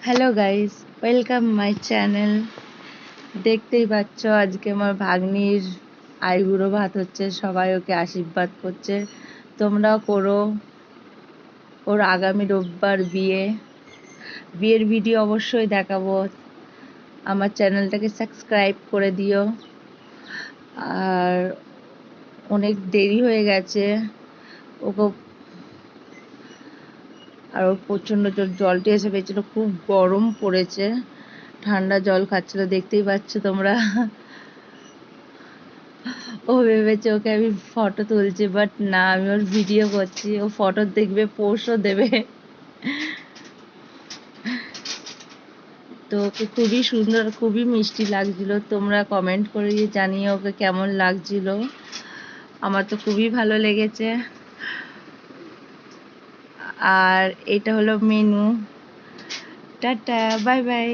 Hello guys, welcome my channel. দেখতেই পাচ্ছ আজকে আমার ভাগ্নির আইবুড়ো ভাত হচ্ছে, সবাই ওকে আশীর্বাদ করছে। তোমরাও করো। ওর আগামী রোববার বিয়ের ভিডিও অবশ্যই দেখাবো। আমার চ্যানেলটাকে সাবস্ক্রাইব করে দিও। আর অনেক দেরি হয়ে গেছে ওকে, আর ওর প্রচণ্ড জলটি এসে পেয়েছিল, খুব গরম পড়েছে, ঠান্ডা জল খাচ্ছিল, দেখতেই পাচ্ছ তোমরা। ও ভেবেছে ওকে আমি ফটো তুলছি, বাট না, আমি ওর ভিডিও করছি। ও ফটো দেখবে, পোস্টও দেবে। তো ওকে খুবই সুন্দর, খুবই মিষ্টি লাগছিল। তোমরা কমেন্ট করে জানিয়ে ওকে কেমন লাগছিল। আমার তো খুবই ভালো লেগেছে। আর এটা হলো মেনু। Tata, bye bye.